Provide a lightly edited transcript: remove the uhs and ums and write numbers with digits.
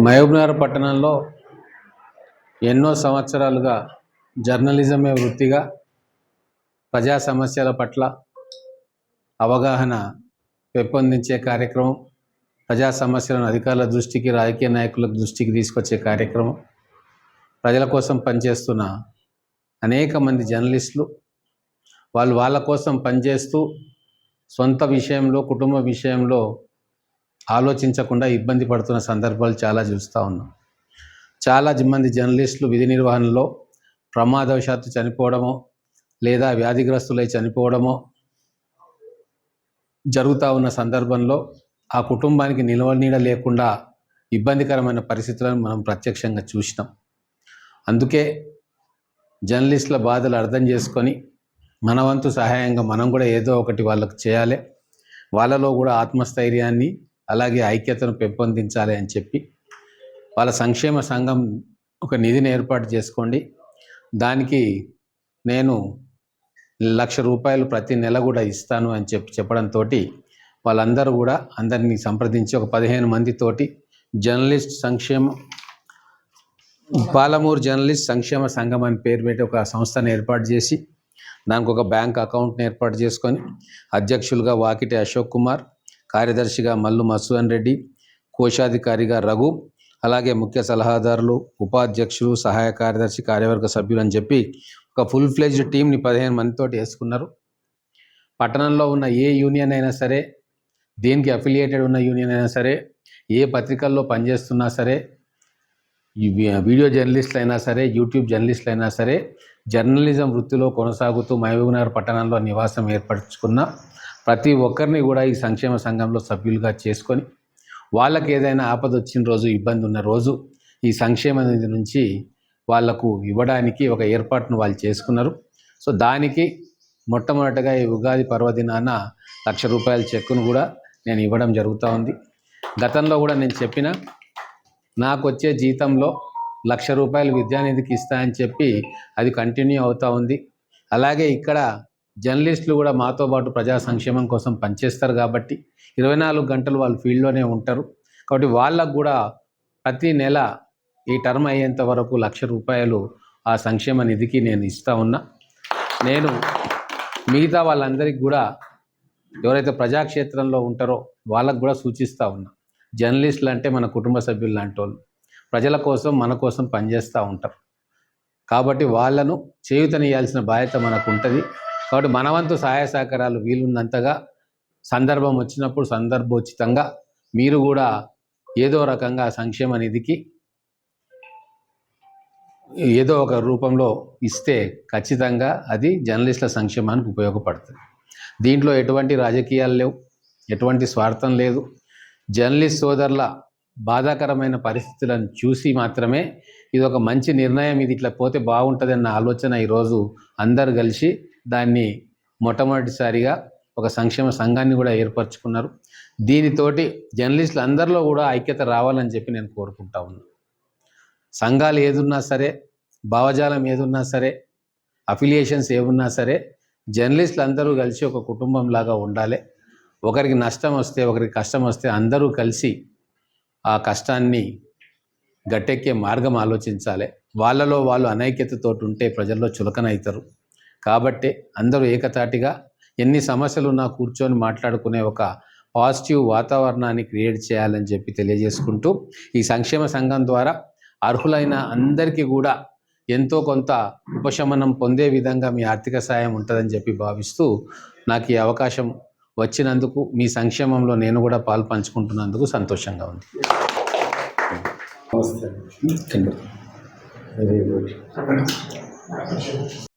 మహబూబ్నగర్ పట్టణంలో ఎన్నో సంవత్సరాలుగా జర్నలిజమే వృత్తిగా ప్రజా సమస్యల పట్ల అవగాహన పెంపొందించే కార్యక్రమం, ప్రజా సమస్యలను అధికారుల దృష్టికి, రాజకీయ నాయకుల దృష్టికి తీసుకొచ్చే కార్యక్రమం, ప్రజల కోసం పనిచేస్తున్న అనేక మంది జర్నలిస్టులు వాళ్ళ కోసం పనిచేస్తూ సొంత విషయంలో, కుటుంబ విషయంలో ఆలోచించకుండా ఇబ్బంది పడుతున్న సందర్భాలు చాలా చూస్తూ ఉన్నాం. చాలా మంది జర్నలిస్టులు విధి నిర్వహణలో ప్రమాదవశాత్తు చనిపోవడమో లేదా వ్యాధిగ్రస్తులై చనిపోవడమో జరుగుతూ ఉన్న సందర్భంలో ఆ కుటుంబానికి నిలవనీడ లేకుండా ఇబ్బందికరమైన పరిస్థితులను మనం ప్రత్యక్షంగా చూసినాం. అందుకే జర్నలిస్టుల బాధలు అర్థం చేసుకొని మన వంతు సహాయంగా మనం కూడా ఏదో ఒకటి వాళ్ళకు చేయాలి, వాళ్ళలో కూడా ఆత్మస్థైర్యాన్ని అలాగే ఐక్యతను పెంపొందించాలి అని చెప్పి వాళ్ళ సంక్షేమ సంఘం ఒక నిధిని ఏర్పాటు చేసుకోండి, దానికి నేను ₹1,00,000 ప్రతి నెల కూడా ఇస్తాను అని చెప్పడంతో వాళ్ళందరూ కూడా అందరినీ సంప్రదించి ఒక 15 మందితోటి జర్నలిస్ట్ సంక్షేమ పాలమూరు జర్నలిస్ట్ సంక్షేమ సంఘం అని పేరు పెట్టి ఒక సంస్థను ఏర్పాటు చేసి దానికి ఒక బ్యాంక్ అకౌంట్ని ఏర్పాటు చేసుకొని అధ్యక్షులుగా వాకిటి అశోక్ కుమార్, కార్యదర్శిగా మల్లు మసూదన్ రెడ్డి, కోశాధికారిగా రఘు, అలాగే ముఖ్య సలహాదారులు, ఉపాధ్యక్షులు, సహాయ కార్యదర్శి, కార్యవర్గ సభ్యులు అని చెప్పి ఒక ఫుల్ ఫ్లెజ్డ్ టీంని 15 మందితో వేసుకున్నారు. పట్టణంలో ఉన్న ఏ యూనియన్ అయినా సరే, దేనికి అఫిలియేటెడ్ ఉన్న యూనియన్ అయినా సరే, ఏ పత్రికల్లో పనిచేస్తున్నా సరే, వీడియో జర్నలిస్టులు అయినా సరే, యూట్యూబ్ జర్నలిస్టులు అయినా సరే, జర్నలిజం వృత్తిలో కొనసాగుతూ మహబూబ్నగర్ పట్టణంలో నివాసం ఏర్పరచుకున్న ప్రతి ఒక్కరిని కూడా ఈ సంక్షేమ సంఘంలో సభ్యులుగా చేసుకొని వాళ్ళకి ఏదైనా ఆపద వచ్చిన రోజు, ఇబ్బంది ఉన్న రోజు ఈ సంక్షేమ నిధి నుంచి వాళ్లకు ఇవ్వడానికి ఒక ఏర్పాటును వాళ్ళు చేసుకున్నారు. సో దానికి మొట్టమొదటగా ఈ ఉగాది పర్వదినాన ₹1,00,000 చెక్కును కూడా నేను ఇవ్వడం జరుగుతూ ఉంది. గతంలో కూడా నేను చెప్పిన నాకు వచ్చే జీతంలో ₹1,00,000 విద్యానిధికి ఇస్తా అని చెప్పి అది కంటిన్యూ అవుతూ ఉంది. అలాగే ఇక్కడ జర్నలిస్టులు కూడా మాతో పాటు ప్రజా సంక్షేమం కోసం పనిచేస్తారు కాబట్టి 24 గంటలు వాళ్ళు ఫీల్డ్లోనే ఉంటారు. కాబట్టి వాళ్ళకు కూడా ప్రతి నెల ఈ టర్మ్ అయ్యేంత వరకు ₹1,00,000 ఆ సంక్షేమ నిధికి నేను ఇస్తూ ఉన్నా. నేను మిగతా వాళ్ళందరికీ కూడా ఎవరైతే ప్రజాక్షేత్రంలో ఉంటారో వాళ్ళకు కూడా సూచిస్తూ ఉన్నా, జర్నలిస్టులు అంటే మన కుటుంబ సభ్యులు లాంటి వాళ్ళు, ప్రజల కోసం మన కోసం పనిచేస్తూ ఉంటారు. కాబట్టి వాళ్ళను చేయూతనియాల్సిన బాధ్యత మనకు ఉంటుంది. కాబట్టి మన వంతు సహాయ సహకారాలు వీలున్నంతగా సందర్భం వచ్చినప్పుడు సందర్భోచితంగా మీరు కూడా ఏదో రకంగా సంక్షేమ నిధికి ఏదో ఒక రూపంలో ఇస్తే ఖచ్చితంగా అది జర్నలిస్టుల సంక్షేమానికి ఉపయోగపడుతుంది. దీంట్లో ఎటువంటి రాజకీయాలు లేవు, ఎటువంటి స్వార్థం లేదు. జర్నలిస్ట్ సోదరుల బాధాకరమైన పరిస్థితులను చూసి మాత్రమే ఇది ఒక మంచి నిర్ణయం, ఇది ఇట్లా పోతే బాగుంటుందన్న ఆలోచన ఈరోజు అందరు కలిసి దాన్ని మొట్టమొదటిసారిగా ఒక సంక్షేమ సంఘాన్ని కూడా ఏర్పరచుకున్నారు. దీనితోటి జర్నలిస్టులు అందరిలో కూడా ఐక్యత రావాలని చెప్పి నేను కోరుకుంటా ఉన్నాను. సంఘాలు ఏదున్నా సరే, భావజాలం ఏదున్నా సరే, అఫిలియేషన్స్ ఏమున్నా సరే, జర్నలిస్టులు అందరూ కలిసి ఒక కుటుంబంలాగా ఉండాలి. ఒకరికి నష్టం వస్తే, ఒకరికి కష్టం వస్తే అందరూ కలిసి ఆ కష్టాన్ని గట్టెక్కే మార్గం ఆలోచించాలి. వాళ్ళలో వాళ్ళు అనైక్యతతో ఉంటే ప్రజల్లో చులకన అవుతారు. కాబట్టి అందరూ ఏకతాటిగా ఎన్ని సమస్యలున్నా కూర్చొని మాట్లాడుకునే ఒక పాజిటివ్ వాతావరణాన్ని క్రియేట్ చేయాలని చెప్పి తెలియజేసుకుంటూ, ఈ సంక్షేమ సంఘం ద్వారా అర్హులైన అందరికీ కూడా ఎంతో కొంత ఉపశమనం పొందే విధంగా మీ ఆర్థిక సాయం ఉంటుందని చెప్పి భావిస్తూ నాకు ఈ అవకాశం వచ్చినందుకు, మీ సంక్షేమంలో నేను కూడా పాలు పంచుకుంటున్నందుకు సంతోషంగా ఉంది. నమస్తే.